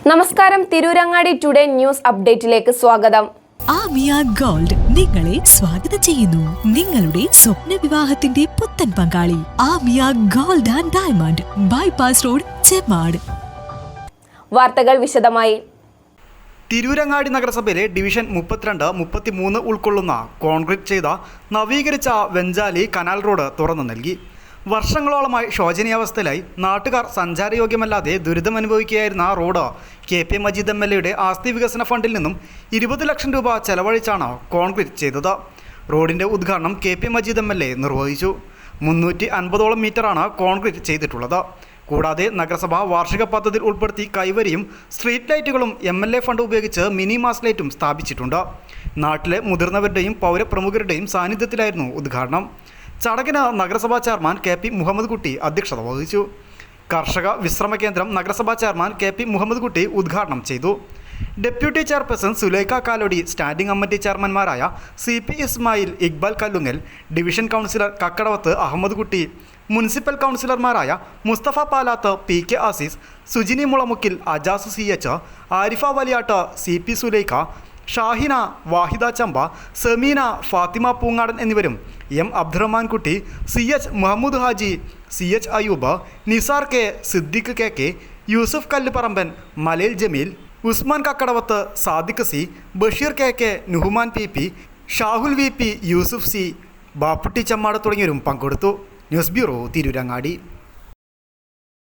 നമസ്കാരം, Tirurangadi today news അപ്ഡേറ്റിലേക്ക് സ്വാഗതം. Amiya gold നിങ്ങളെ സ്വാഗതം ചെയ്യുന്നു. നിങ്ങളുടെ സ്വപ്ന വിവാഹത്തിന്റെ പുത്തൻ പങ്കാളി Amiya gold and diamond, bypass road, Chemmad. വാർത്തകൾ വിശദമായി. തിരൂരങ്ങാടി നഗരസഭയിലെ ഡിവിഷൻ 32, 33 ഉൾക്കൊള്ളുന്ന കോൺക്രീറ്റ് ചെയ്ത നവീകരിച്ച വെഞ്ചാലി കനാൽ റോഡ് തുറന്നു നൽകി. വർഷങ്ങളോളമായി ശോചനീയാവസ്ഥയിലായി നാട്ടുകാർ സഞ്ചാരയോഗ്യമല്ലാതെ ദുരിതമനുഭവിക്കുകയായിരുന്ന റോഡ് KP മജീദ് MLA ആസ്തി വികസന ഫണ്ടിൽ നിന്നും 20 ലക്ഷം രൂപ ചെലവഴിച്ചാണ് കോൺക്രീറ്റ് ചെയ്തത്. റോഡിൻ്റെ ഉദ്ഘാടനം KP മജീദ് MLA നിർവഹിച്ചു. 350ഓളം മീറ്ററാണ് കോൺക്രീറ്റ് ചെയ്തിട്ടുള്ളത്. കൂടാതെ നഗരസഭ വാർഷിക പദ്ധതിയിൽ ഉൾപ്പെടുത്തി കൈവരിയും സ്ട്രീറ്റ് ലൈറ്റുകളും MLA ഫണ്ട് ഉപയോഗിച്ച് മിനി മാസ് ലൈറ്റും സ്ഥാപിച്ചിട്ടുണ്ട്. നാട്ടിലെ മുതിർന്നവരുടെയും പൗരപ്രമുഖരുടെയും സാന്നിധ്യത്തിലായിരുന്നു ഉദ്ഘാടനം. ചടങ്ങിന് നഗരസഭാ ചെയർമാൻ KP മുഹമ്മദ് കുട്ടി അധ്യക്ഷത വഹിച്ചു. കർഷക വിശ്രമ കേന്ദ്രം നഗരസഭാ ചെയർമാൻ KP മുഹമ്മദ് കുട്ടി ഉദ്ഘാടനം ചെയ്തു. Deputy chairperson Sulaikha Kalodi, standing committee ചെയർമാൻമാരായ CP Ismail, Iqbal Kallungal, division councillor Kakkadavath Ahammed Kutty, municipal കൗൺസിലർമാരായ Mustafa Palath, PK Azeez, Sujini മുളമുക്കിൽ, Ajaz CH, Arifa വലിയാട്ട്, CP Sulaikha, Shahina, Vahida Champa, Sameena, Fathima Poongadan എന്നിവരും M അബ്ദുറഹ്മാൻ കുട്ടി, CH Muhammad Haji, CH Ayub, Nisar K, Siddique KK, Yusuf Kalluparamban, മലയിൽ Jameel, Usman കക്കടവത്ത്, Sadiq C, Basheer KK, Nuhman PP, Shahul VP, Yusuf C, Bapputty Chemmad തുടങ്ങിയവരും പങ്കെടുത്തു. News bureau, Tirurangadi.